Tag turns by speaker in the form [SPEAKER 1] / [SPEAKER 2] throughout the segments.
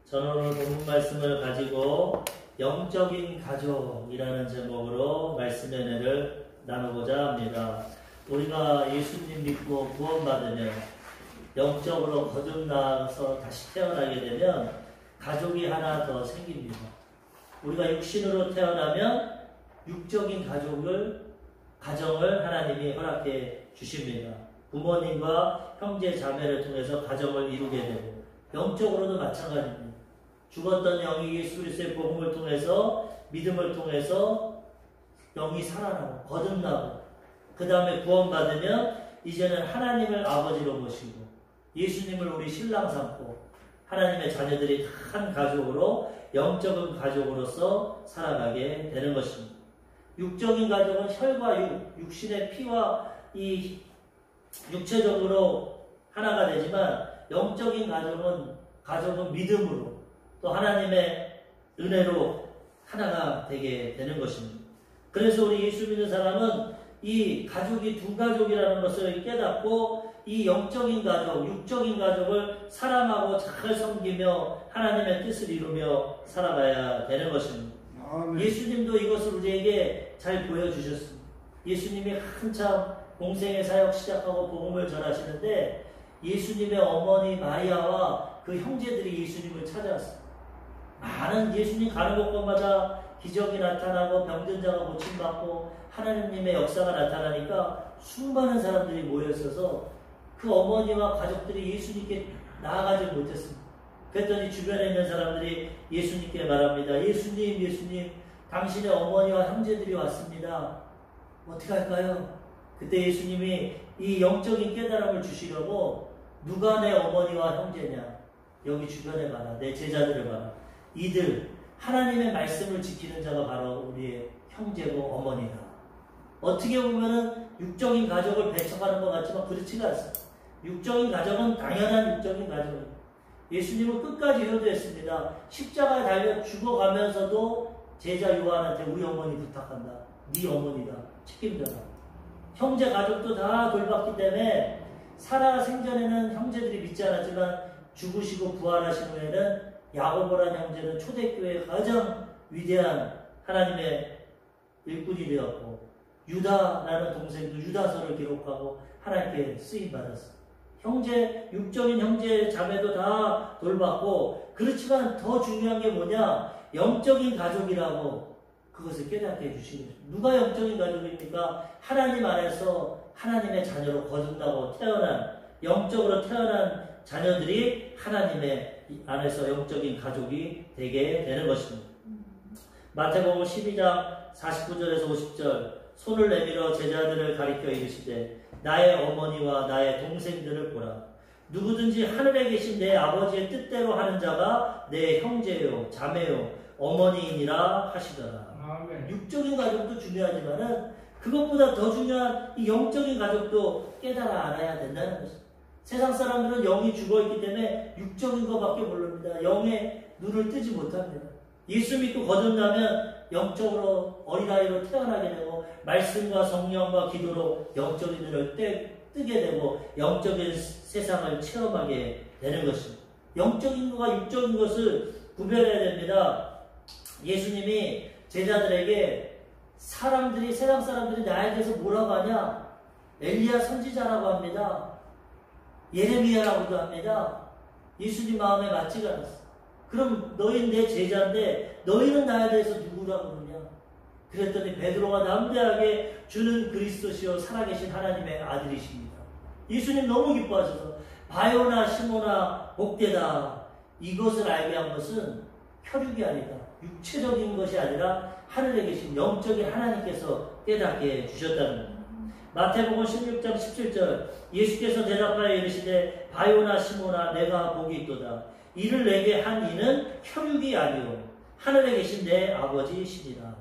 [SPEAKER 1] 저는 오늘 본문 말씀을 가지고 영적인 가족이라는 제목으로 말씀의 은혜를 나누고자 합니다. 우리가 예수님 믿고 구원받으면 영적으로 거듭나서 다시 태어나게 되면 가족이 하나 더 생깁니다. 우리가 육신으로 태어나면 육적인 가정을 하나님이 허락해 주십니다. 부모님과 형제 자매를 통해서 가정을 이루게 되고 영적으로도 마찬가지입니다. 죽었던 영이 예수 그리스도의 복음을 통해서 믿음을 통해서 영이 살아나고 거듭나고 그 다음에 구원받으면 이제는 하나님을 아버지로 모시고 예수님을 우리 신랑 삼고 하나님의 자녀들이 한 가족으로 영적인 가족으로서 살아가게 되는 것입니다. 육적인 가족은 혈과 육신의 피와 이 육체적으로 하나가 되지만 영적인 가족은 믿음으로 또 하나님의 은혜로 하나가 되게 되는 것입니다. 그래서 우리 예수 믿는 사람은 이 가족이 두 가족이라는 것을 깨닫고 이 영적인 가족, 육적인 가족을 사랑하고 잘 섬기며 하나님의 뜻을 이루며 살아가야 되는 것입니다. 아멘. 예수님도 이것을 우리에게 잘 보여주셨습니다. 예수님이 한참 공생의 사역 시작하고 복음을 전하시는데 예수님의 어머니 마리아와 그 형제들이 예수님을 찾아왔습니다. 많은 예수님 가는 곳마다 기적이 나타나고 병든 자가 고침받고 하나님의 역사가 나타나니까 수많은 사람들이 모여있어서 그 어머니와 가족들이 예수님께 나아가지 못했습니다. 그랬더니 주변에 있는 사람들이 예수님께 말합니다. 예수님, 당신의 어머니와 형제들이 왔습니다. 어떻게 할까요? 그때 예수님이 이 영적인 깨달음을 주시려고 누가 내 어머니와 형제냐? 여기 주변에 봐라. 내 제자들을 봐라. 이들 하나님의 말씀을 지키는 자가 바로 우리의 형제고 어머니다. 어떻게 보면은 육적인 가족을 배척하는 것 같지만 그렇지가 않습니다. 육적인 가족은 당연한 육적인 가족입니다. 예수님은 끝까지 효도했습니다. 십자가에 달려 죽어가면서도 제자 요한한테 우리 어머니 부탁한다. 네 어머니다. 책임져라. 형제 가족도 다 돌봤기 때문에 살아 생전에는 형제들이 믿지 않았지만 죽으시고 부활하신 후에는 야고보라는 형제는 초대교회의 가장 위대한 하나님의 일꾼이 되었고 유다라는 동생도 유다서를 기록하고 하나님께 쓰임받았습니다. 육적인 형제 자매도 다 돌봤고 그렇지만 더 중요한 게 뭐냐? 영적인 가족이라고 그것을 깨닫게 해주시는 누가 영적인 가족입니까? 하나님 안에서 하나님의 자녀로 거듭나고 태어난 영적으로 태어난 자녀들이 하나님의 안에서 영적인 가족이 되게 되는 것입니다. 마태복음 12장 49절에서 50절 손을 내밀어 제자들을 가리켜 이르시되 나의 어머니와 나의 동생들을 보라. 누구든지 하늘에 계신 내 아버지의 뜻대로 하는 자가 내 형제요 자매요 어머니이니라 하시더라. 아멘. 육적인 가족도 중요하지만은 그것보다 더 중요한 이 영적인 가족도 깨달아 알아야 된다는 것입니다. 세상 사람들은 영이 죽어있기 때문에 육적인 것밖에 모릅니다. 영의 눈을 뜨지 못합니다. 예수 믿고 거듭나면 영적으로 어린아이로 태어나게 되고 말씀과 성령과 기도로 영적인 눈을 뜨게 되고 영적인 세상을 체험하게 되는 것입니다. 영적인 것과 육적인 것을 구별해야 됩니다. 예수님이 제자들에게 세상 사람들이 나에 대해서 뭐라고 하냐? 엘리야 선지자라고 합니다. 예레미야라고도 합니다. 예수님 마음에 맞지가 않았어. 그럼 너희는 내 제자인데 너희는 나에 대해서 누구라고 그러냐? 그랬더니 베드로가 담대하게 주는 그리스도시요 살아계신 하나님의 아들이십니다. 예수님 너무 기뻐하셔서 바요나 시모나 복되다. 이것을 알게 한 것은 혈육이 아니다. 육체적인 것이 아니라 하늘에 계신 영적인 하나님께서 깨닫게 주셨다는 겁니다. 마태복음 16장 17절 예수께서 대답하여 이르시되 바요나 시모나 내가 복이 있도다. 이를 내게 한 이는 혈육이 아니요 하늘에 계신 내 아버지시니라.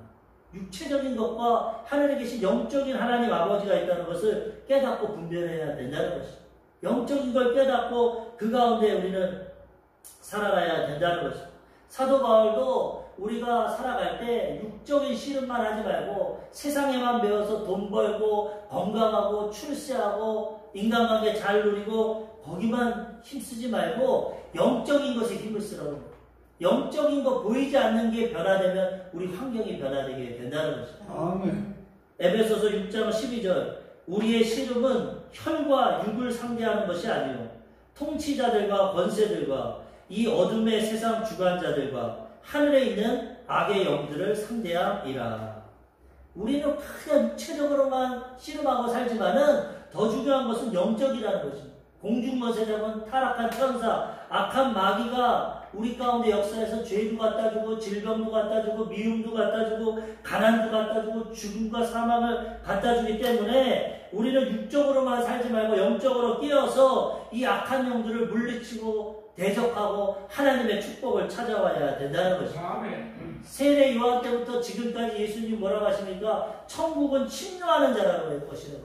[SPEAKER 1] 육체적인 것과 하늘에 계신 영적인 하나님 아버지가 있다는 것을 깨닫고 분별해야 된다는 것입니다. 영적인 걸 깨닫고 그 가운데 우리는 살아가야 된다는 것입니다. 사도 바울도 우리가 살아갈 때 육적인 씨름만 하지 말고 세상에만 배워서 돈 벌고 건강하고 출세하고 인간관계 잘 누리고 거기만 힘쓰지 말고 영적인 것에 힘을 쓰라고. 영적인 거 보이지 않는 게 변화되면 우리 환경이 변화되게 된다는 것입니다.
[SPEAKER 2] 아멘.
[SPEAKER 1] 에베소서 6장 12절 우리의 씨름은 혈과 육을 상대하는 것이 아니요 통치자들과 권세들과 이 어둠의 세상 주관자들과 하늘에 있는 악의 영들을 상대함이라. 우리는 그냥 육체적으로만 씨름하고 살지만은 더 중요한 것은 영적이라는 것입니다. 공중머세자는 타락한 천사, 악한 마귀가 우리 가운데 역사에서 죄도 갖다 주고 질병도 갖다 주고 미움도 갖다 주고 가난도 갖다 주고 죽음과 사망을 갖다 주기 때문에 우리는 육적으로만 살지 말고 영적으로 깨어서 이 악한 영들을 물리치고 대적하고 하나님의 축복을 찾아와야 된다는 것입니다. 세례 요한 때부터 지금까지 예수님 뭐라고 하십니까? 천국은 침노하는 자라고 했거든요.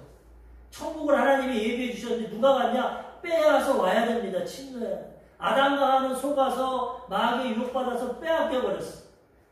[SPEAKER 1] 천국을 하나님이 예비해 주셨는데 누가 갔냐? 빼앗아 와야 됩니다. 침노해. 아담과 하와는 속아서 마귀에 유혹받아서 빼앗겨 버렸어.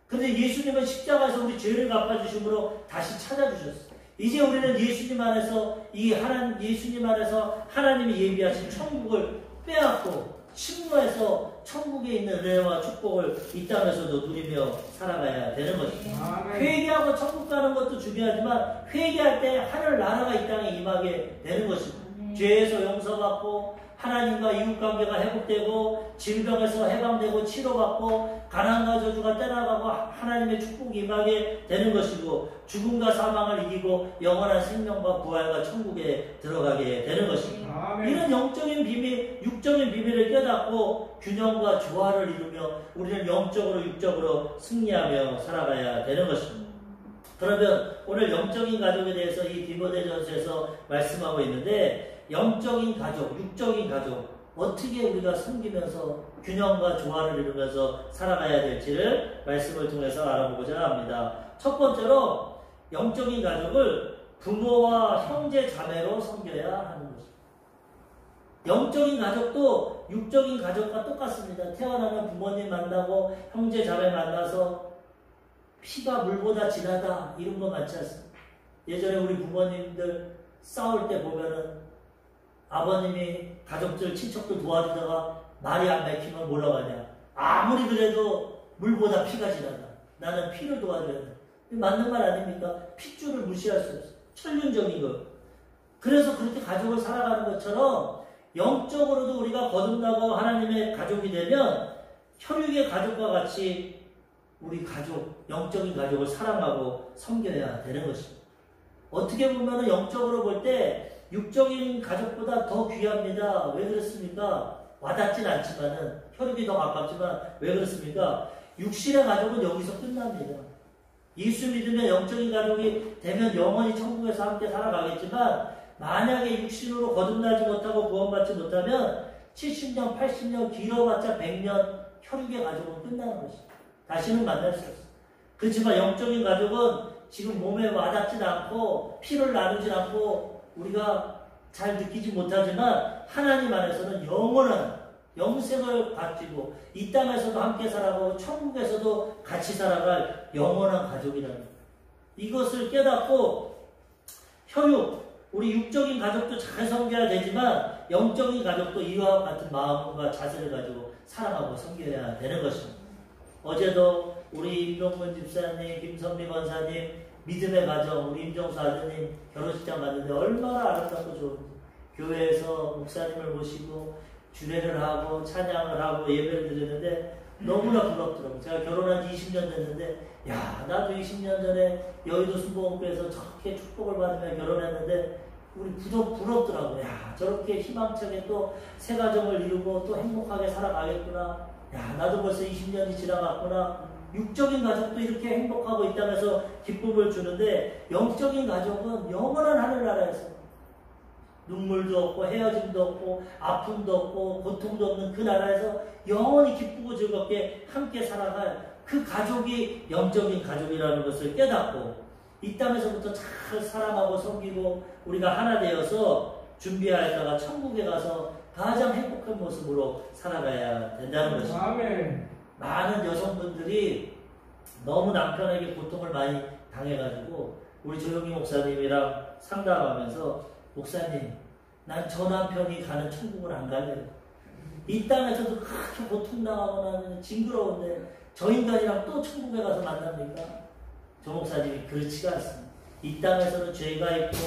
[SPEAKER 1] 그런데 예수님은 십자가에서 우리 죄를 갚아주심으로 다시 찾아주셨어. 이제 우리는 예수님 안에서 예수님 안에서 하나님이 예비하신 천국을 빼앗고 침노해서 천국에 있는 은혜와 축복을 이 땅에서도 누리며 살아가야 되는 것입니다. 회개하고 천국 가는 것도 중요하지만 회개할 때 하늘 나라가 이 땅에 임하게 되는 것입니다. 죄에서 용서받고 하나님과 이웃관계가 회복되고 질병에서 해방되고 치료받고 가난과 저주가 떠나가고 하나님의 축복이 임하게 되는 것이고 죽음과 사망을 이기고 영원한 생명과 부활과 천국에 들어가게 되는 것입니다. 이런 영적인 비밀, 육적인 비밀을 깨닫고 균형과 조화를 이루며 우리는 영적으로 육적으로 승리하며 살아가야 되는 것입니다. 그러면 오늘 영적인 가족에 대해서 이 디모데전서에서 말씀하고 있는데 영적인 가족, 육적인 가족 어떻게 우리가 섬기면서 균형과 조화를 이루면서 살아가야 될지를 말씀을 통해서 알아보고자 합니다. 첫 번째로 영적인 가족을 부모와 형제 자매로 섬겨야 하는 것입니다. 영적인 가족도 육적인 가족과 똑같습니다. 태어나면 부모님 만나고 형제 자매 만나서 피가 물보다 진하다 이런 거 많지 않습니까? 예전에 우리 부모님들 싸울 때 보면은 아버님이 가족들 친척들 도와주다가 말이 안 맥히면 뭐라고 하냐. 아무리 그래도 물보다 피가 진하다. 나는 피를 도와줘야 돼. 맞는 말 아닙니까? 핏줄을 무시할 수 없어. 천륜적인 거. 그래서 그렇게 가족을 살아가는 것처럼 영적으로도 우리가 거듭나고 하나님의 가족이 되면 혈육의 가족과 같이 우리 가족, 영적인 가족을 사랑하고 섬겨야 되는 것입니다. 어떻게 보면 영적으로 볼 때 육적인 가족보다 더 귀합니다. 왜 그렇습니까? 와닿진 않지만은 혈육이 더 가깝지만 왜 그렇습니까? 육신의 가족은 여기서 끝납니다. 예수 믿으면 영적인 가족이 되면 영원히 천국에서 함께 살아가겠지만 만약에 육신으로 거듭나지 못하고 구원받지 못하면 70년, 80년, 길어봤자 100년 혈육의 가족은 끝나는 것입니다. 다시는 만날 수 없어요. 그렇지만 영적인 가족은 지금 몸에 와닿진 않고 피를 나누진 않고 우리가 잘 느끼지 못하지만 하나님 안에서는 영원한 영생을 가지고 이 땅에서도 함께 살아가고 천국에서도 같이 살아갈 영원한 가족이라는 거예요. 이것을 깨닫고 혈육, 우리 육적인 가족도 잘 섬겨야 되지만 영적인 가족도 이와 같은 마음과 자세를 가지고 사랑하고 섬겨야 되는 것입니다. 어제도 우리 임동근 집사님, 김선미 권사님 믿음의 가정, 우리 임정수 아드님 결혼식장 갔는데 얼마나 아름답고 좋은지 교회에서 목사님을 모시고 주례를 하고 찬양을 하고 예배를 드리는데 너무나 부럽더라고요. 제가 결혼한 지 20년 됐는데 야 나도 20년 전에 여의도 순복음교회에서 저렇게 축복을 받으며 결혼했는데 우리 부럽더라고요. 야 저렇게 희망차게 또 새 가정을 이루고 또 행복하게 살아가겠구나. 야 나도 벌써 20년이 지나갔구나. 육적인 가족도 이렇게 행복하고 이 땅에서 기쁨을 주는데 영적인 가족은 영원한 하늘나라에서 눈물도 없고 헤어짐도 없고 아픔도 없고 고통도 없는 그 나라에서 영원히 기쁘고 즐겁게 함께 살아갈 그 가족이 영적인 가족이라는 것을 깨닫고 이 땅에서부터 잘 사랑하고 섬기고 우리가 하나 되어서 준비하였다가 천국에 가서 가장 행복한 모습으로 살아가야 된다는 것입니다.
[SPEAKER 2] 아멘.
[SPEAKER 1] 많은 여성분들이 너무 남편에게 고통을 많이 당해가지고 우리 조영희 목사님이랑 상담하면서 목사님 난 저 남편이 가는 천국을 안 갈래요. 이 땅에서도 그렇게 고통당하거나 징그러운데 저 인간이랑 또 천국에 가서 만납니까? 조 목사님이 그렇지가 않습니다. 이 땅에서는 죄가 있고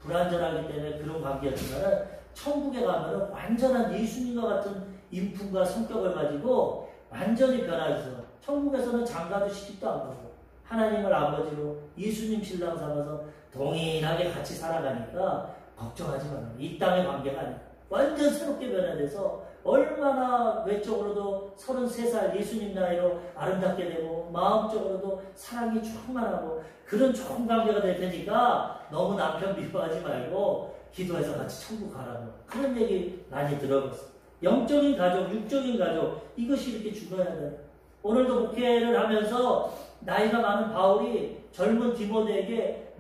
[SPEAKER 1] 불완전하기 때문에 그런 관계였지만 천국에 가면 완전한 예수님과 같은 인품과 성격을 가지고 완전히 변화해서 천국에서는 장가도 시집도 안 가고 하나님을 아버지로 예수님 신랑 삼아서 동일하게 같이 살아가니까 걱정하지 마라. 이 땅의 관계가 아니야. 완전 새롭게 변화돼서 얼마나 외적으로도 33살 예수님 나이로 아름답게 되고 마음적으로도 사랑이 충만하고 그런 좋은 관계가 될 테니까 너무 남편 미워하지 말고 기도해서 같이 천국 가라고 그런 얘기 많이 들어봤어요. 영적인 가족, 육적인 가족 이것이 이렇게 중요해야 돼요. 오늘도 목회를 하면서 나이가 많은 바울이 젊은 디모데에게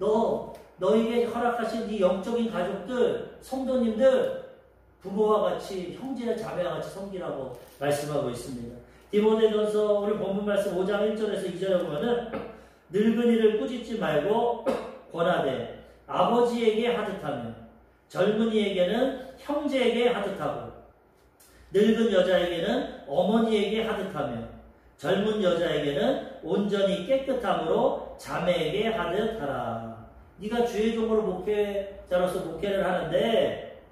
[SPEAKER 1] 너에게 허락하신 이 영적인 가족들, 성도님들 부모와 같이 형제와 자매와 같이 섬기라고 말씀하고 있습니다. 디모데전서 오늘 본문 말씀 5장 1절에서 2절에 보면은 늙은이를 꾸짖지 말고 권하되 아버지에게 하듯하며 젊은이에게는 형제에게 하듯하고 늙은 여자에게는 어머니에게 하듯하며 젊은 여자에게는 온전히 깨끗함으로 자매에게 하듯하라. 네가 주의 종으로 목회자로서 목회를 하는데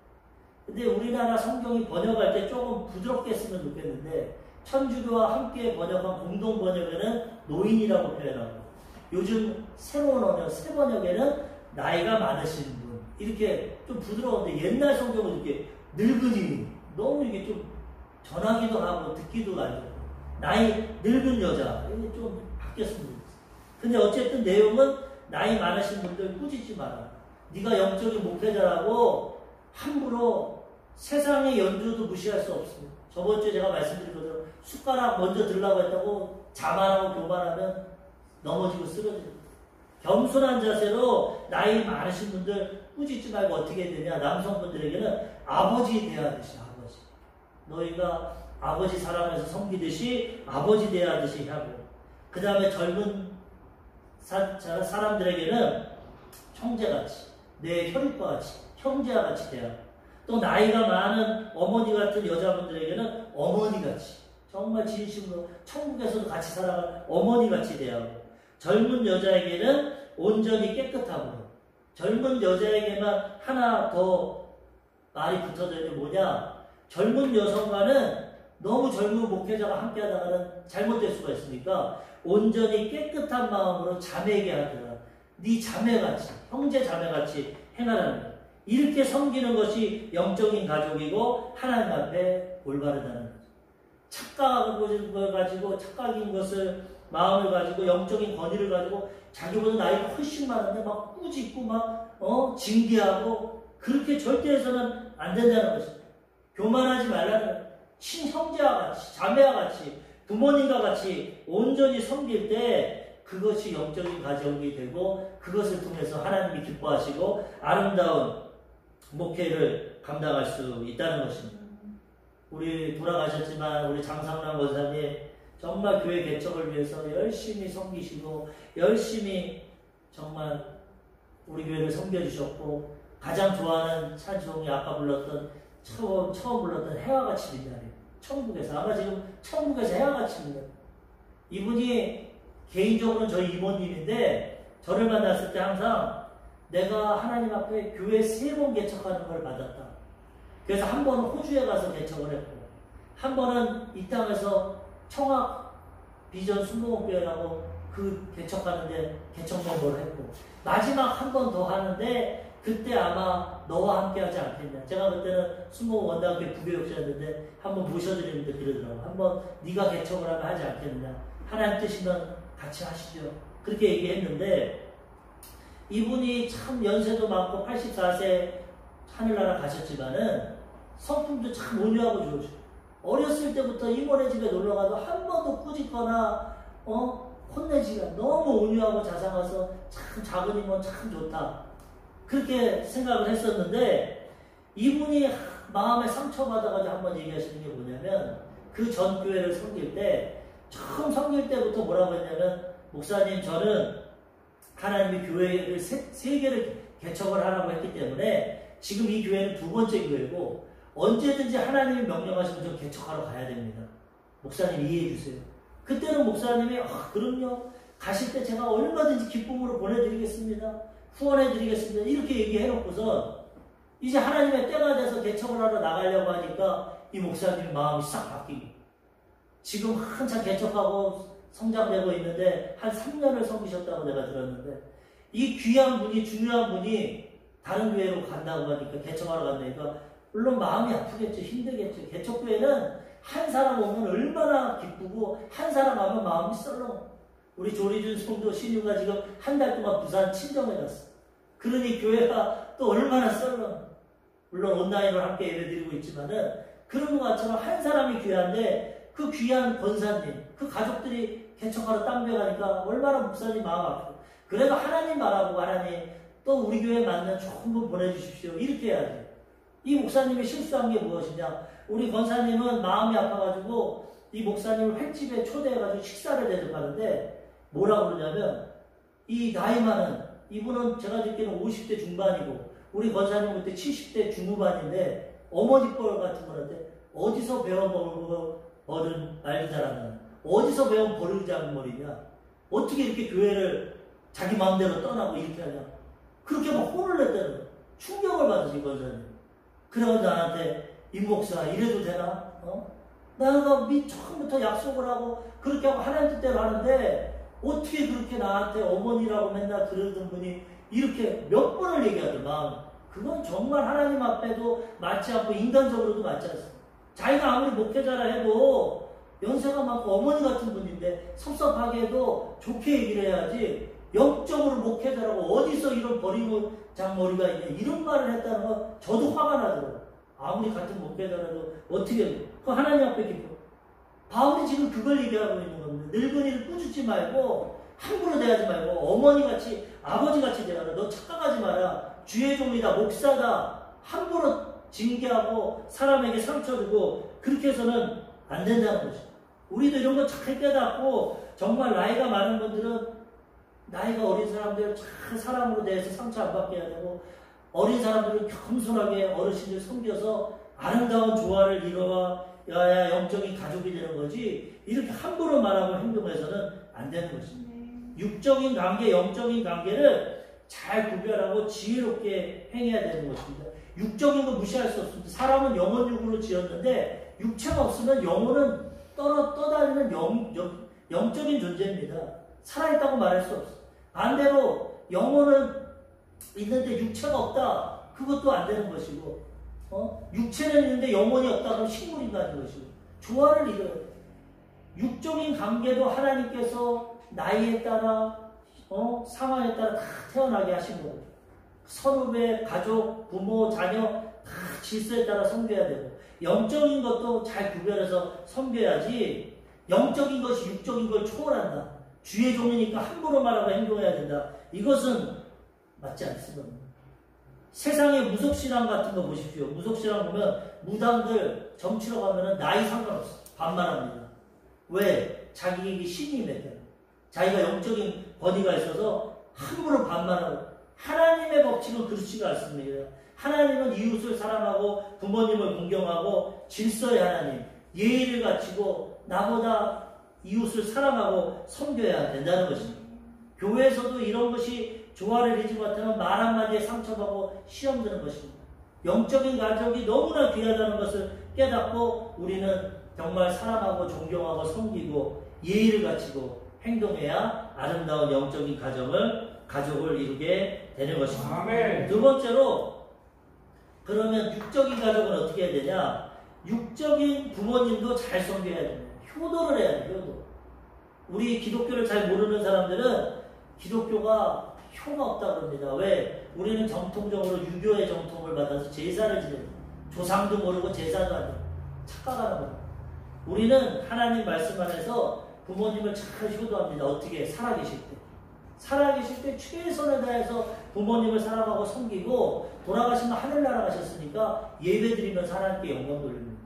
[SPEAKER 1] 근데 우리나라 성경이 번역할 때 조금 부드럽게 했으면 좋겠는데 천주교와 함께 번역한 공동 번역에는 노인이라고 표현하고 요즘 새로운 언어 새 번역에는 나이가 많으신 분 이렇게 좀 부드러운데 옛날 성경은 이렇게 늙은이 너무 이게 좀 전하기도 하고 듣기도 하고 나이 늙은 여자 이게 좀 바뀌었으면 좋겠어. 근데 어쨌든 내용은 나이 많으신 분들 꾸짖지 마라. 네가 영적인 목회자라고 함부로 세상의 연주도 무시할 수 없습니다. 저번 주에 제가 말씀드린 것처럼 숟가락 먼저 들라고 했다고 자만하고 교만하면 넘어지고 쓰러집니다. 겸손한 자세로 나이 많으신 분들 꾸짖지 말고 어떻게 해야 되냐. 남성분들에게는 아버지 대하듯이 아버지. 너희가 아버지 사랑해서 섬기듯이 아버지 대하듯이 하고 그 다음에 젊은 사람들에게는 형제같이 내 혈육과 같이 형제와 같이 대하고 또 나이가 많은 어머니 같은 여자분들에게는 어머니같이 정말 진심으로 천국에서도 같이 살아갈 어머니같이 대하고 젊은 여자에게는 온전히 깨끗함으로 젊은 여자에게만 하나 더 말이 붙어져 있는 게 뭐냐 젊은 여성과는 너무 젊은 목회자가 함께 하다가는 잘못될 수가 있으니까 온전히 깨끗한 마음으로 자매에게 하더라. 네 자매같이 형제 자매같이 행하라는 거야. 이렇게 섬기는 것이 영적인 가족이고 하나님 앞에 올바르다는 거죠. 착각인 걸 가지고 착각인 것을 마음을 가지고 영적인 권위를 가지고 자기보다 나이가 훨씬 많은데 막 꾸짖고 막 징계하고 그렇게 절대 해서는 안 된다는 것입니다. 교만하지 말라는 거예요. 친형제와 같이 자매와 같이 부모님과 같이 온전히 섬길 때 그것이 영적인 가정이 되고 그것을 통해서 하나님이 기뻐하시고 아름다운 목회를 감당할 수 있다는 것입니다. 우리 돌아가셨지만 우리 장상남 권사님 정말 교회 개척을 위해서 열심히 섬기시고 열심히 정말 우리 교회를 섬겨주셨고 가장 좋아하는 찬송이 아까 불렀던 처음 불렀던 해와 같이 빛나리 천국에서 아마 지금 천국에서 해와 같이 빛나리 이분이 개인적으로는 저희 이모님인데 저를 만났을 때 항상 내가 하나님 앞에 교회 3번 개척하는 걸 받았다. 그래서 한 번은 호주에 가서 개척을 했고 한 번은 이 땅에서 청학 비전 순복음교회라고 그 개척하는데 개척 멤버를 했고 마지막 한 번 더 하는데 그때 아마 너와 함께 하지 않겠냐. 제가 그때는 순복음 원당교회 부교육자였는데 한번 모셔드리는데 그러더라고. 한번 네가 개척을 하면 하지 않겠느냐. 하나님 뜻이면 같이 하시죠. 그렇게 얘기했는데 이분이 참 연세도 많고 84세 하늘나라 가셨지만은 성품도 참 온유하고 좋으시고 어렸을 때부터 이모네 집에 놀러가도 한 번도 꾸짖거나 혼내지가 너무 온유하고 자상해서 참 작은 이모는 참 좋다 그렇게 생각을 했었는데 이분이 마음에 상처받아가지고 한번 얘기하시는 게 뭐냐면 그 전 교회를 섬길 때 처음 섬길 때부터 뭐라고 했냐면 목사님 저는 하나님이 교회를 세 개를 개척을 하라고 했기 때문에 지금 이 교회는 2번째 교회고 언제든지 하나님이 명령하시면 좀 개척하러 가야 됩니다. 목사님 이해해 주세요. 그때는 목사님이 그럼요. 가실 때 제가 얼마든지 기쁨으로 보내드리겠습니다. 후원해드리겠습니다. 이렇게 얘기해놓고서 이제 하나님의 때가 돼서 개척을 하러 나가려고 하니까 이 목사님 마음이 싹 바뀌고 지금 한참 개척하고 성장되고 있는데 한 3년을 섬기셨다고 내가 들었는데 이 귀한 분이 중요한 분이 다른 교회로 간다고 하니까 개척하러 간다니까 물론 마음이 아프겠죠. 힘들겠죠. 개척교회는 한 사람 오면 얼마나 기쁘고 한 사람 가면 마음이 썰렁. 우리 조리준 성도 신유가 지금 한 달 동안 부산 친정에 갔어. 그러니 교회가 또 얼마나 썰렁. 물론 온라인으로 함께 예배드리고 있지만은 그런 것처럼 한 사람이 귀한데 그 귀한 권사님, 그 가족들이 개척하러 땀배 가니까 얼마나 목사님 마음 아프고 그래도 하나님 바라보고 하나님 또 우리 교회에 맞는 좋은 분 보내주십시오. 이렇게 해야 돼. 이 목사님이 실수한 게 무엇이냐? 우리 권사님은 마음이 아파가지고 이 목사님을 횟집에 초대해가지고 식사를 대접하는데 뭐라고 그러냐면 이 나이 많은 이분은 제가 듣기에는 50대 중반이고 우리 권사님 그때 70대 중후반인데 어머니 뻘 같은 거는데 어디서 배워먹은 말도 잘하는 어디서 배운 버르장머리냐? 어떻게 이렇게 교회를 자기 마음대로 떠나고 이렇게 하냐? 그렇게 막 혼을 냈다는 거야. 충격을 받으시 권사님. 그래서 나한테 임 목사 이래도 되나? 내가 처음부터 약속을 하고 그렇게 하고 하나님 뜻대로 하는데 어떻게 그렇게 나한테 어머니라고 맨날 그러던 분이 이렇게 몇 번을 얘기하더만 마음. 그건 정말 하나님 앞에도 맞지 않고 인간적으로도 맞지 않습니다. 자기가 아무리 목회자라 해도 연세가 많고 어머니 같은 분인데 섭섭하게 해도 좋게 얘기를 해야지 영적으로 목회자라고 어디서 이런 버리장머리가 있냐 이런 말을 했다는 건 저도 화가 나더라고요. 아무리 같은 목회자라도 어떻게 그 하나님 앞에 기뻐. 바울이 지금 그걸 얘기하고 있는 겁니다. 늙은이를 꾸짖지 말고 함부로 대하지 말고 어머니같이 아버지같이 대하라. 너 착각하지 마라. 주의 종이다 목사다. 함부로 징계하고 사람에게 상처 주고 그렇게 해서는 안 된다는 것이죠. 우리도 이런 거 잘 깨닫고 정말 나이가 많은 분들은 나이가 어린 사람들 잘 사람으로 대해서 상처 안 받게 해야 되고 어린 사람들은 겸손하게 어르신들 섬겨서 아름다운 조화를 이뤄야 영적인 가족이 되는 거지 이렇게 함부로 말하고 행동해서는 안 되는 것입니다. 육적인 관계, 영적인 관계를 잘 구별하고 지혜롭게 행해야 되는 것입니다. 육적인 거 무시할 수 없습니다. 사람은 영혼 육으로 지었는데 육체가 없으면 영혼은 떠다니는 영적인 존재입니다. 살아있다고 말할 수 없어요. 반대로 영혼은 있는데 육체가 없다. 그것도 안 되는 것이고 육체는 있는데 영혼이 없다. 그럼 식물인간인 것이고 조화를 이뤄야 돼요. 육적인 관계도 하나님께서 나이에 따라 상황에 따라 다 태어나게 하신 거예요. 선후배, 가족, 부모, 자녀 다 질서에 따라 섬겨야 되고 영적인 것도 잘 구별해서 섬겨야지 영적인 것이 육적인 걸 초월한다. 주의 종이니까 함부로 말하고 행동해야 된다. 이것은 맞지 않습니다. 세상의 무속신앙 같은 거 보십시오. 무속신앙 보면 무당들 점치러 가면은 나이 상관없어. 반말합니다. 왜? 자기에게 신이 있거든. 자기가 영적인 권위가 있어서 함부로 반말하고 하나님의 법칙은 그렇지가 않습니다. 하나님은 이웃을 사랑하고 부모님을 존경하고 질서의 하나님, 예의를 갖추고 나보다 이웃을 사랑하고 섬겨야 된다는 것입니다. 교회에서도 이런 것이 조화를 이루지 못하면 말 한마디에 상처받고 시험 드는 것입니다. 영적인 가족이 너무나 귀하다는 것을 깨닫고 우리는 정말 사랑하고 존경하고 섬기고 예의를 갖추고 행동해야 아름다운 영적인 가족을 이루게 되는 것입니다.
[SPEAKER 2] 아멘.
[SPEAKER 1] 두 번째로 그러면 육적인 가족은 어떻게 해야 되냐? 육적인 부모님도 잘 섬겨야 됩니다. 효도를 해야 돼요. 효도. 우리 기독교를 잘 모르는 사람들은 기독교가 효가 없다고 합니다. 왜? 우리는 정통적으로 유교의 정통을 받아서 제사를 지냅니다. 조상도 모르고 제사도 안 해요. 착각하는 겁니다. 우리는 하나님 말씀 안에서 부모님을 잘 효도합니다. 어떻게? 살아계실 때. 살아계실 때 최선을 다해서 부모님을 사랑하고 섬기고 돌아가시면 하늘나라 가셨으니까 예배드리면서 하나님께 영광 돌립니다.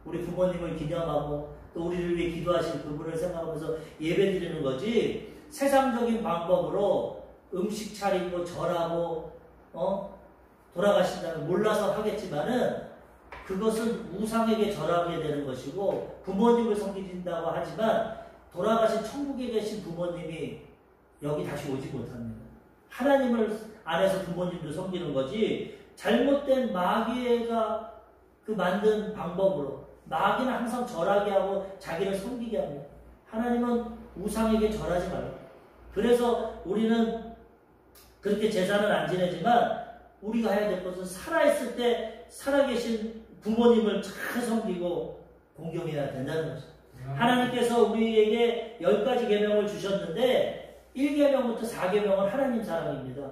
[SPEAKER 1] 우리 부모님을 기념하고 또 우리를 위해 기도하실 그분을 생각하면서 예배드리는 거지 세상적인 방법으로 음식 차리고 절하고 돌아가신다면 몰라서 하겠지만은 그것은 우상에게 절하게 되는 것이고 부모님을 섬기신다고 하지만 돌아가신 천국에 계신 부모님이 여기 다시 오지 못합니다. 하나님을 안에서 부모님도 섬기는 거지 잘못된 마귀가 그 만든 방법으로 마귀는 항상 절하게 하고 자기를 섬기게 합니다. 하나님은 우상에게 절하지 말고 그래서 우리는 그렇게 제사는 안 지내지만 우리가 해야 될 것은 살아있을 때 살아계신 부모님을 잘 섬기고 공경해야 된다는 거죠. 하나님께서 우리에게 10가지 계명을 주셨는데 1계명부터 4계명은 하나님 사랑입니다.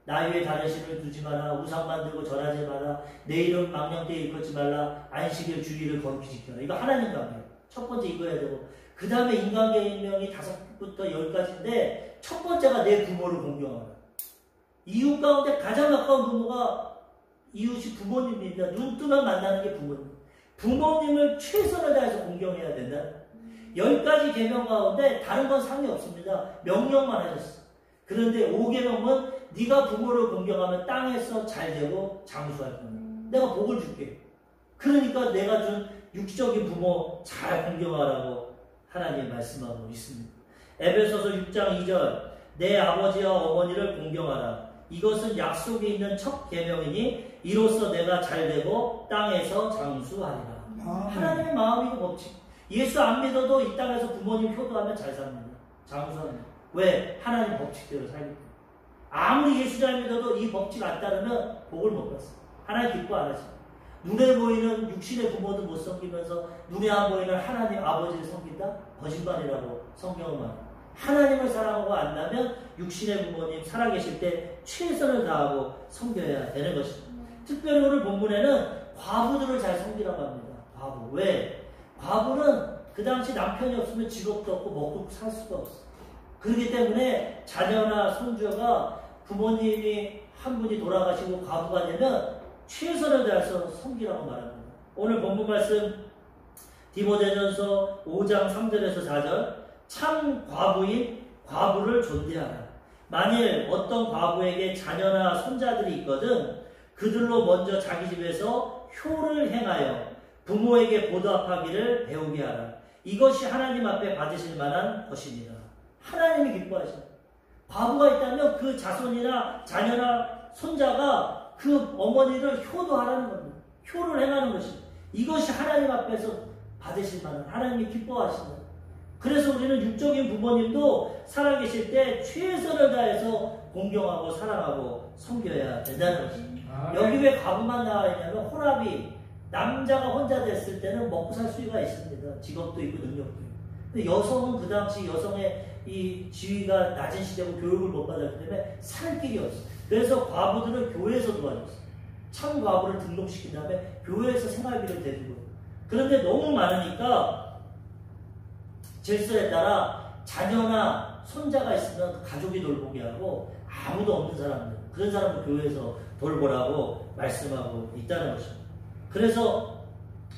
[SPEAKER 1] 나 외에 다른 신을 두지 마라. 우상 만들고 절하지 마라. 내 이름 망령되이 일컫지 말라. 안식일 주일을 거룩히 지켜라. 이거 하나님 관계예요. 첫 번째 이거 해야 되고 그 다음에 인간계명이 5부터 10가지인데 첫 번째가 내 부모를 공경하라. 이웃 가운데 가장 가까운 부모가 이웃이 부모님입니다. 눈 뜨면 만나는 게 부모님. 부모님을 최선을 다해서 공경해야 된다. 10가지 계명 가운데 다른 건 상관이 없습니다. 명령만 하셨어. 그런데 5계명은 네가 부모를 공경하면 땅에서 잘 되고 장수할 거야. 내가 복을 줄게. 그러니까 내가 준 육적인 부모 잘 공경하라고 하나님 말씀하고 있습니다. 에베소서 6장 2절 내 아버지와 어머니를 공경하라. 이것은 약속이 있는 첫 계명이니 이로써 내가 잘 되고 땅에서 장수하리라. 하나님의 마음이고 법칙. 예수 안 믿어도 이 땅에서 부모님 효도하면 잘 삽니다. 장수합니다. 왜? 하나님 법칙대로 살기 때문에. 아무리 예수 잘 믿어도 이 법칙 안 따르면 복을 못 받습니다. 하나님 기뻐 안 하십니다. 눈에 보이는 육신의 부모도 못 섬기면서 눈에 안 보이는 하나님 아버지를 섬긴다? 거짓말이라고 성경은 말합니다. 하나님을 사랑하고 안다면 육신의 부모님 살아계실 때 최선을 다하고 섬겨야 되는 것입니다. 특별히 오늘 본문에는 과부들을 잘 섬기라고 합니다. 과부. 왜? 과부는 그 당시 남편이 없으면 직업도 없고 먹고 살 수가 없어. 그렇기 때문에 자녀나 손주가 부모님이 한 분이 돌아가시고 과부가 되면 최선을 다해서 섬기라고 말합니다. 오늘 본문 말씀 디모데전서 5장 3절에서 4절 참 과부인 과부를 존대하라. 만일 어떤 과부에게 자녀나 손자들이 있거든 그들로 먼저 자기 집에서 효를 행하여 부모에게 보답하기를 배우게 하라. 이것이 하나님 앞에 받으실 만한 것입니다. 하나님이 기뻐하십니다. 과부가 있다면 그 자손이나 자녀나 손자가 그 어머니를 효도하라는 겁니다. 효를 행하는 것입니다. 이것이 하나님 앞에서 받으실 만한 하나님이 기뻐하십니다. 그래서 우리는 육적인 부모님도 살아계실 때 최선을 다해서 공경하고 사랑하고 섬겨야 된다는 것입니다. 여기 왜 과부만 나와 있냐면 호랍이 남자가 혼자 됐을 때는 먹고 살 수가 있습니다. 직업도 있고 능력도 있고. 근데 여성은 그 당시 여성의 이 지위가 낮은 시대고 교육을 못 받았기 때문에 살 길이 없어요. 그래서 과부들은 교회에서 도와줬어요. 참 과부를 등록시킨 다음에 교회에서 생활비를 대주고. 그런데 너무 많으니까 질서에 따라 자녀나 손자가 있으면 가족이 돌보게 하고 아무도 없는 사람들, 그런 사람을 교회에서 돌보라고 말씀하고 있다는 것입니다. 그래서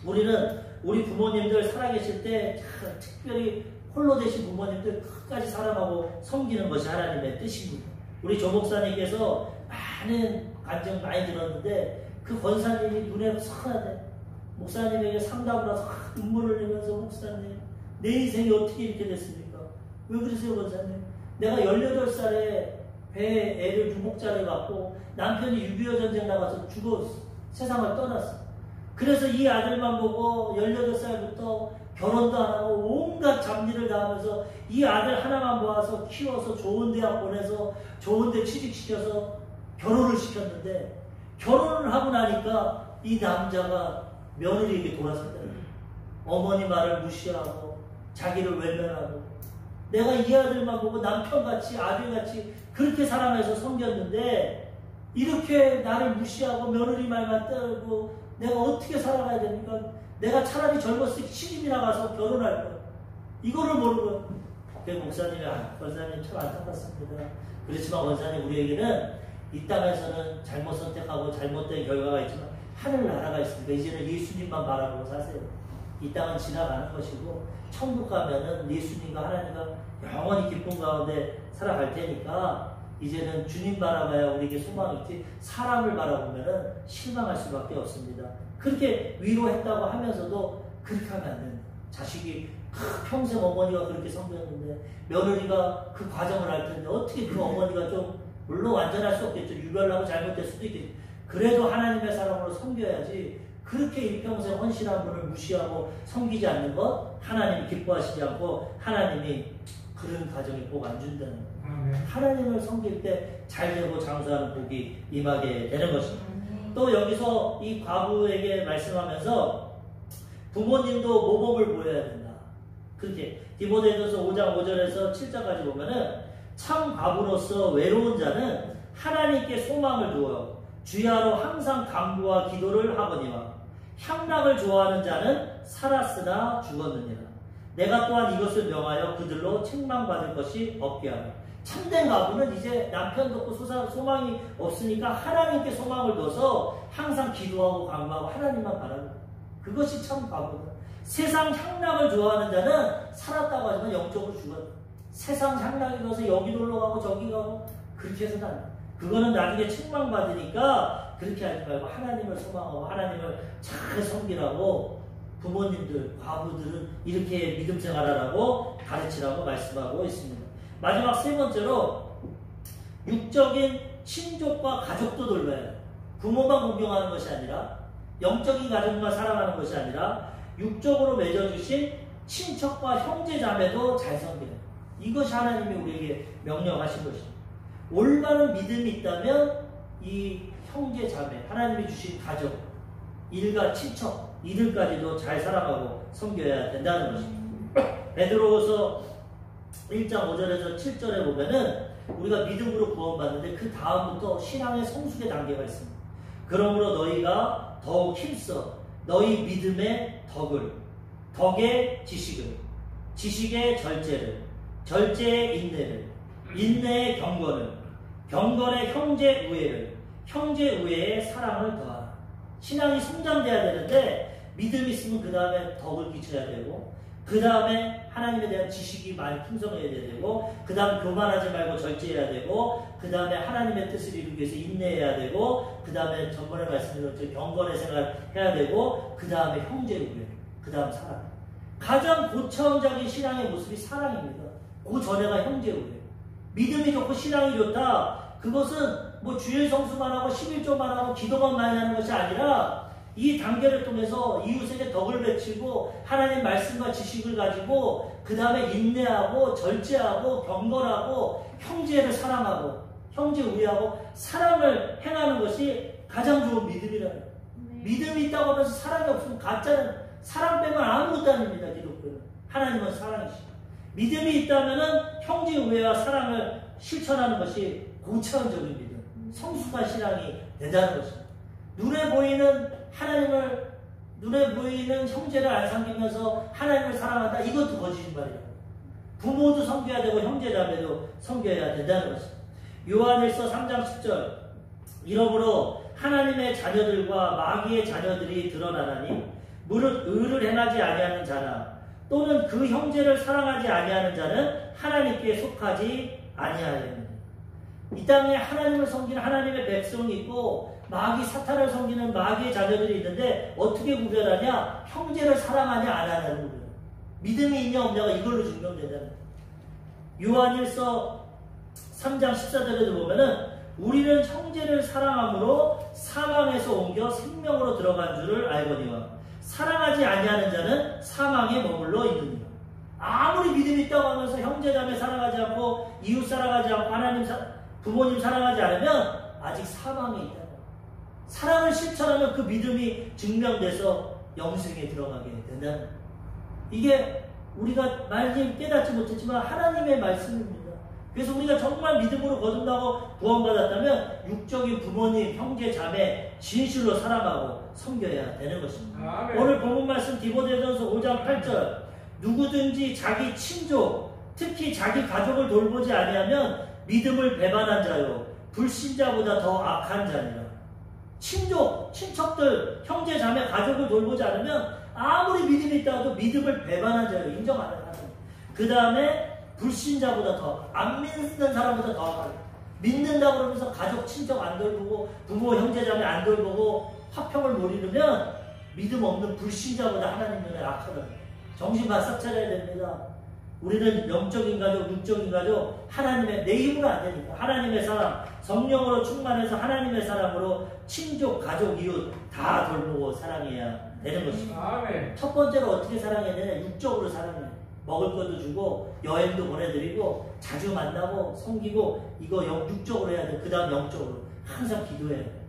[SPEAKER 1] 우리는 우리 부모님들 살아계실 때 특별히 홀로 되신 부모님들 끝까지 사랑하고 섬기는 것이 하나님의 뜻입니다. 우리 조 목사님께서 많은 간증 많이 들었는데 그 권사님이 눈에 선하대. 목사님에게 상담을 해서 눈물을 흘리면서 목사님 내 인생이 어떻게 이렇게 됐습니까? 왜 그러세요 권사님? 내가 18살에 배에 애를 유목자를 갖고 남편이 6.25 전쟁 나가서 죽었어. 세상을 떠났어. 그래서 이 아들만 보고 18살부터 결혼도 안 하고 온갖 잡일을 다 하면서 이 아들 하나만 모아서 키워서 좋은 대학 보내서 좋은 데 취직시켜서 결혼을 시켰는데 결혼을 하고 나니까 이 남자가 며느리에게 돌아섰다는 거예요. 어머니 말을 무시하고 자기를 외면하고 내가 이 아들만 보고 남편같이 아들같이 그렇게 사랑해서 섬겼는데 이렇게 나를 무시하고 며느리 말만 따르고 내가 어떻게 살아가야 됩니까? 내가 차라리 젊었을 때 시집이나 가서 결혼할 거야. 이거를 모르고 그 목사님이 권사님 참 안타깝습니다. 그렇지만 권사님 우리에게는 이 땅에서는 잘못 선택하고 잘못된 결과가 있지만 하늘나라가 있으니까 이제는 예수님만 바라보고 사세요. 이 땅은 지나가는 것이고 천국 가면은 예수님과 하나님과 영원히 기쁨 가운데 살아갈 테니까 이제는 주님 바라봐야 우리에게 소망이 있지 사람을 바라보면은 실망할 수밖에 없습니다. 그렇게 위로했다고 하면서도 그렇게 하면 안 된다. 자식이 평생 어머니가 그렇게 섬겼는데 며느리가 그 과정을 알 텐데 어떻게 그 어머니가 좀 물론 완전할 수 없겠죠. 유별나고 잘못될 수도 있겠죠. 그래도 하나님의 사람으로 섬겨야지 그렇게 일평생 헌신한 분을 무시하고 섬기지 않는 것 하나님이 기뻐하시지 않고 하나님이 그런 가정이 복 안 준다는 거예요. 하나님을 섬길 때 잘 되고 장수하는 복이 임하게 되는 것입니다. 또 여기서 이 과부에게 말씀하면서 부모님도 모범을 보여야 된다. 그렇게 디모데전서 5장 5절에서 7절까지 보면은 참 과부로서 외로운 자는 하나님께 소망을 두어 주야로 항상 간구와 기도를 하거니와 향락을 좋아하는 자는 살았으나 죽었느니라. 내가 또한 이것을 명하여 그들로 책망받을 것이 없게 하라. 참된 과부는 이제 남편도 없고 소망이 없으니까 하나님께 소망을 둬서 항상 기도하고 간구하고 하나님만 바라는 그것이 참 과부다. 세상 향락을 좋아하는 자는 살았다고 하지만 영적으로 죽었다. 세상 향락이 나서 여기 놀러 가고 저기 가고 그렇게 해서는 안 돼. 그거는 나중에 책망받으니까 그렇게 하지 말고 하나님을 소망하고 하나님을 잘 섬기라고 부모님들, 과부들은 이렇게 믿음 생활하라고 가르치라고 말씀하고 있습니다. 마지막 세 번째로 육적인 친족과 가족도 돌봐야 해요. 부모만 공경하는 것이 아니라 영적인 가족만 사랑하는 것이 아니라 육적으로 맺어주신 친척과 형제 자매도 잘 섬기는 이것이 하나님이 우리에게 명령하신 것입니다. 올바른 믿음이 있다면 이 형제 자매, 하나님이 주신 가족, 일가 친척 이들까지도 잘 사랑하고 섬겨야 된다는 것입니다. 베드로후서 1장 5절에서 7절에 보면은 우리가 믿음으로 구원받는데 그 다음부터 신앙의 성숙의 단계가 있습니다. 그러므로 너희가 더욱 힘써 너희 믿음의 덕을, 덕의 지식을, 지식의 절제를, 절제의 인내를, 인내의 경건을, 경건의 형제 우애를, 형제 우애의 사랑을 더하라. 신앙이 성장돼야 되는데 믿음이 있으면 그 다음에 덕을 끼쳐야 되고 그 다음에 하나님에 대한 지식이 많이 풍성해야 되고 그 다음 교만하지 말고 절제해야 되고 그 다음에 하나님의 뜻을 이루기 위해서 인내해야 되고 그 다음에 전번에 말씀드렸죠. 경건의 생활 해야 되고 그 다음에 형제 우애, 그 다음 사랑. 가장 고차원적인 신앙의 모습이 사랑입니다. 그 전에가 형제 우애. 믿음이 좋고 신앙이 좋다. 그것은 뭐 주일 성수만 하고 11조만 하고 기도만 많이 하는 것이 아니라 이 단계를 통해서 이웃에게 덕을 베치고 하나님 말씀과 지식을 가지고 그 다음에 인내하고 절제하고 경건하고 형제를 사랑하고 형제 우애하고 사랑을 행하는 것이 가장 좋은 믿음이라는 거예요. 믿음이 있다고 하면서 사랑이 없으면 가짜는 사랑 빼면 아무것도 아닙니다. 기독교는. 하나님은 사랑이시죠. 믿음이 있다면 형제 우애와 사랑을 실천하는 것이 고차원적인 믿음, 성숙한 신앙이 된다는 것입니다. 눈에 보이는 형제를 안 섬기면서 하나님을 사랑한다. 이것도 거짓말이에요. 부모도 섬겨야 되고 형제자매도 섬겨야 된다는 것입니다. 요한일서 3장 10절 이러므로 하나님의 자녀들과 마귀의 자녀들이 드러나나니 무릇 의를 행하지 아니하는 자나 또는 그 형제를 사랑하지 아니하는 자는 하나님께 속하지 아니하였느니라. 이 땅에 하나님을 섬기는 하나님의 백성이 있고 마귀 사탄을 섬기는 마귀의 자녀들이 있는데 어떻게 구별하냐? 형제를 사랑하냐 안 하냐는 구별. 믿음이 있냐 없냐가 이걸로 증명된다는 거예요. 요한일서 3장 14절에도 보면은 우리는 형제를 사랑함으로 사망에서 옮겨 생명으로 들어간 줄을 알거니와 사랑하지 아니하는 자는 사망에 머물러 있느니라. 아무리 믿음이 있다고 하면서 형제자매 사랑하지 않고 이웃 사랑하지 않고 하나님 부모님 사랑하지 않으면 아직 사망에 있다. 사랑을 실천하면 그 믿음이 증명돼서 영생에 들어가게 된다는 거예요. 이게 우리가 많이 깨닫지 못했지만 하나님의 말씀입니다. 그래서 우리가 정말 믿음으로 거듭나고 구원받았다면 육적인 부모님, 형제, 자매 진실로 사랑하고 섬겨야 되는 것입니다. 오늘 본문 말씀 디모데전서 5장 8절 누구든지 자기 친족, 특히 자기 가족을 돌보지 아니하면 믿음을 배반한 자요 불신자보다 더 악한 자니라. 친족, 친척들, 형제, 자매, 가족을 돌보지 않으면 아무리 믿음이 있다고 믿음을 배반한 자예요. 인정 안 하는 그 다음에 불신자보다 더, 안 믿는 사람보다 더 악하다. 믿는다고 그러면서 가족, 친척 안 돌보고 부모, 형제, 자매 안 돌보고 화평을 못 이루면 믿음 없는 불신자보다 하나님 눈에 악하다. 정신 바싹 차려야 됩니다. 우리는 영적인 가족, 육적인 가족, 하나님의 내 힘으로 안 되니까 하나님의 사랑, 성령으로 충만해서 하나님의 사랑으로 친족, 가족, 이웃 다 돌보고 사랑해야 되는 것입니다. 첫 번째로 어떻게 사랑해야 되냐? 육적으로 사랑해야 돼. 먹을 것도 주고 여행도 보내드리고 자주 만나고 섬기고 이거 육적으로 해야 돼. 그 다음 영적으로 항상 기도해야 돼.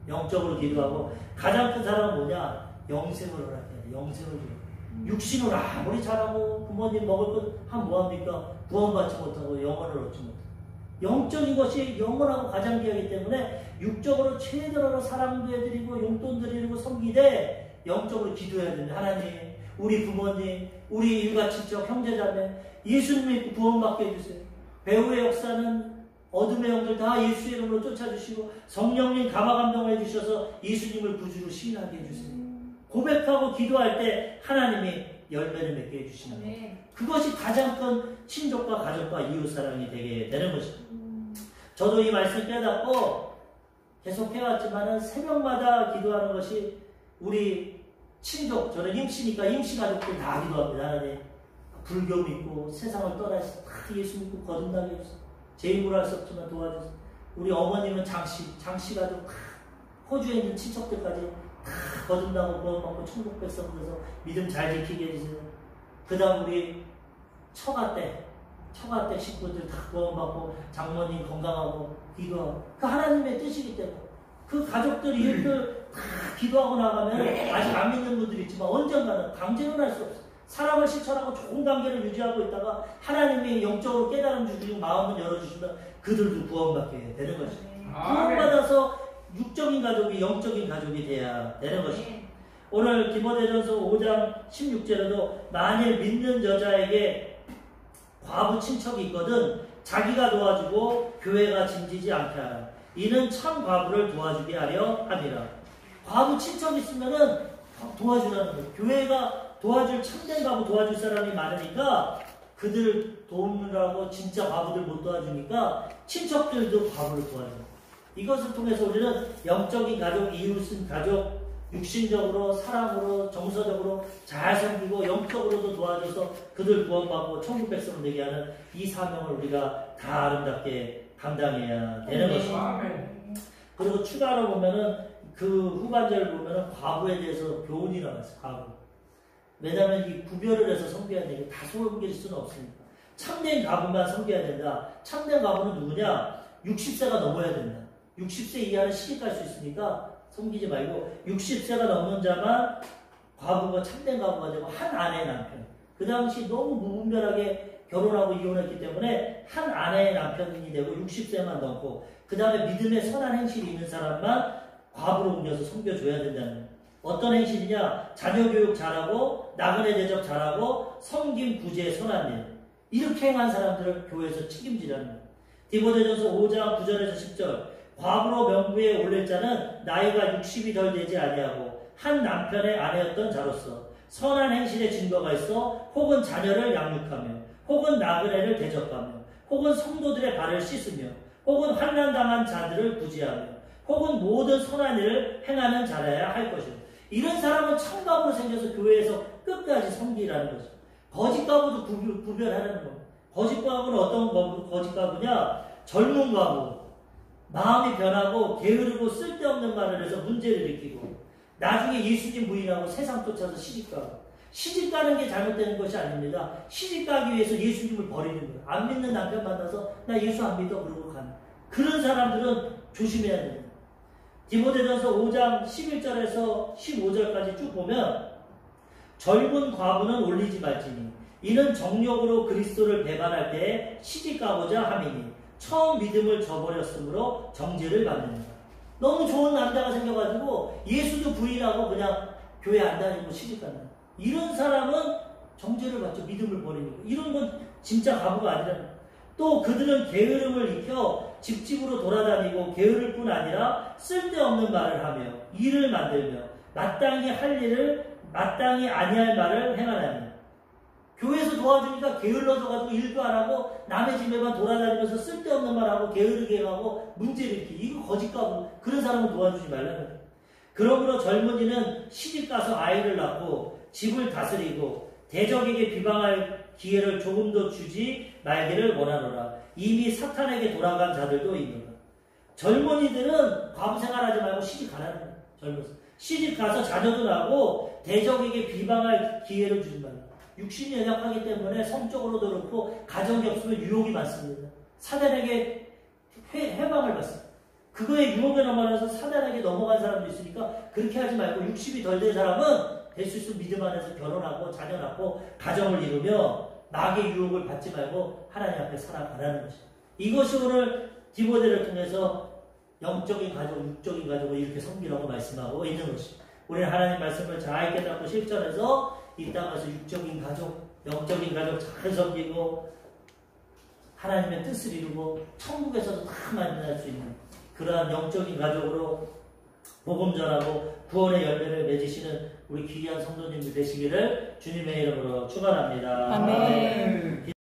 [SPEAKER 1] 영적으로 기도하고 가장 큰 사랑은 뭐냐? 영생을 허락해야 돼. 영생을 줘. 육신으로 아무리 잘하고 부모님 먹을 것 하면 뭐합니까? 구원받지 못하고 영혼을 얻지 못하고 영적인 것이 영원하고 가장 귀하기 때문에 육적으로 최대로 사랑도 해드리고 용돈 드리고 섬기되 영적으로 기도해야 됩니다. 하나님 우리 부모님 우리 일가 친척 형제자매 예수님 믿고 구원받게 해주세요. 배후의 역사는 어둠의 영들 다 예수 이름으로 쫓아주시고 성령님 감화감동을 해주셔서 예수님을 구주로 시인하게 해주세요. 고백하고 기도할 때 하나님이 열매를 맺게 해주시는 거예요. 그것이 가장 큰 친족과 가족과 이웃사랑이 되게 되는 것입니다. 저도 이 말씀 깨닫고 계속 해왔지만 새벽마다 기도하는 것이 우리 친족, 저는 임시니까 임시 가족들 다 기도합니다. 하나님 불교 믿고 세상을 떠나서 다 예수 믿고 거듭나게 해주세요. 제 힘으로 할 수 없지만 도와주세요. 우리 어머님은 장씨 가족 호주에 있는 친척들까지 다 거듭나고 구원받고 천국 백성 돼서 믿음 잘 지키게 해주세요. 그 다음 우리 처가댁 식구들 다 구원받고 장모님 건강하고 기도하고 그 하나님의 뜻이기 때문에 그 가족들 이웃들 다 기도하고 나가면 아직 안 믿는 분들이 있지만 언젠가는 강제로는 할 수 없어요. 사랑을 실천하고 좋은 관계를 유지하고 있다가 하나님이 영적으로 깨달음 주시고 마음을 열어주시면 그들도 구원받게 되는 것이죠. 구원받아서 육적인 가족이 영적인 가족이 돼야 되는 것입니다. 오늘 디모데전서 5장 16절에도 만일 믿는 여자에게 과부 친척이 있거든 자기가 도와주고 교회가 짐지지 않게 하라. 이는 참 과부를 도와주게 하려 함이라. 과부 친척이 있으면은 도와주라는 거예요. 교회가 도와줄 참된 과부 도와줄 사람이 많으니까 그들 도우느라고 진짜 과부들 못 도와주니까 친척들도 과부를 도와줘요. 이것을 통해서 우리는 영적인 가족, 이웃은 가족, 육신적으로, 사랑으로, 정서적으로 잘 섬기고 영적으로도 도와줘서 그들 구원받고 천국 백성을 되게 하는 이 사명을 우리가 다 아름답게 감당해야 되는 것입니다. 그리고 추가로 보면은 그 후반절을 보면은 과부에 대해서 교훈이 나왔어요. 과부. 왜냐하면 이 구별을 해서 섬겨야 되니까 다 섬길 수는 없으니까. 참된 과부만 섬겨야 된다. 참된 과부는 누구냐? 60세가 넘어야 된다. 60세 이하는 시집갈 수 있으니까 섬기지 말고 60세가 넘는 자만 과부가 참된 과부가 되고 한 아내의 남편. 그 당시 너무 무분별하게 결혼하고 이혼했기 때문에 한 아내의 남편이 되고 60세만 넘고 그 다음에 믿음의 선한 행실이 있는 사람만 과부로 옮겨서 섬겨줘야 된다는 거예요. 어떤 행실이냐? 자녀 교육 잘하고 나그네 대접 잘하고 섬김 구제 선한 일. 이렇게 행한 사람들을 교회에서 책임지라는 거예요. 디모데전서 5장 9절에서 10절 과부로 명부에 올릴 자는 나이가 60이 덜 되지 아니하고 한 남편의 아내였던 자로서 선한 행실의 증거가 있어 혹은 자녀를 양육하며 혹은 나그네를 대접하며 혹은 성도들의 발을 씻으며 혹은 환난당한 자들을 구제하며 혹은 모든 선한 일을 행하는 자라야 할 것이고 이런 사람은 참과부로 생겨서 교회에서 끝까지 섬기라는 거죠. 거짓과부도 구별하라는 겁니다. 거짓과부는 어떤 거짓과부냐? 젊은 과부. 마음이 변하고 게으르고 쓸데없는 말을 해서 문제를 일으키고 나중에 예수님 부인하고 세상 쫓아서 시집가고 시집가는 게 잘못되는 것이 아닙니다. 시집가기 위해서 예수님을 버리는 거예요. 안 믿는 남편 만나서 나 예수 안 믿어 그러고 가는 그런 사람들은 조심해야 됩니다. 디모데전서 5장 11절에서 15절까지 쭉 보면 젊은 과부는 올리지 말지니 이는 정욕으로 그리스도를 배반할 때에 시집가고자 함이니 처음 믿음을 저버렸으므로 정죄를 받는다. 너무 좋은 남자가 생겨가지고 예수도 부인하고 그냥 교회 안 다니고 시집간다. 이런 사람은 정죄를 받죠. 믿음을 버리니까. 이런 건 진짜 과부가 아니라는 거예요. 또 그들은 게으름을 익혀 집집으로 돌아다니고 게으를 뿐 아니라 쓸데없는 말을 하며 일을 만들며 마땅히 할 일을 마땅히 아니할 말을 행하나니 교회에서 도와주니까 게을러져가지고 일도 안 하고 남의 집에만 돌아다니면서 쓸데없는 말하고 게으르게 하고 문제를 일으키고 이거 거짓과부 그런 사람은 도와주지 말라는 거예요. 그러므로 젊은이는 시집가서 아이를 낳고 집을 다스리고 대적에게 비방할 기회를 조금 더 주지 말기를 원하노라. 이미 사탄에게 돌아간 자들도 있노라. 젊은이들은 과부 생활하지 말고 시집 가라는 거예요. 젊어서 시집 가서 자녀도 낳고 대적에게 비방할 기회를 주지 말라. 육신이 연약하기 때문에 성적으로도 그렇고 가정이 없으면 유혹이 많습니다. 사단에게 해방을 받습니다. 그거에 유혹에 넘어가서 사단에게 넘어간 사람도 있으니까 그렇게 하지 말고 60이 덜 된 사람은 될 수 있으면 믿음 안에서 결혼하고 자녀 낳고 가정을 이루며 마귀의 유혹을 받지 말고 하나님 앞에 살아가라는 것입니다. 이것이 오늘 디모데를 통해서 영적인 가족, 육적인 가족을 이렇게 섬기라고 말씀하고 있는 것입니다. 우리는 하나님 말씀을 잘 깨닫고 실천해서 이 땅에서 육적인 가족, 영적인 가족 잘 섬기고 하나님의 뜻을 이루고 천국에서도 다 만날 수 있는 그러한 영적인 가족으로 복음 전하고 구원의 열매를 맺으시는 우리 귀한 성도님들 되시기를 주님의 이름으로 축원합니다.
[SPEAKER 2] 아멘.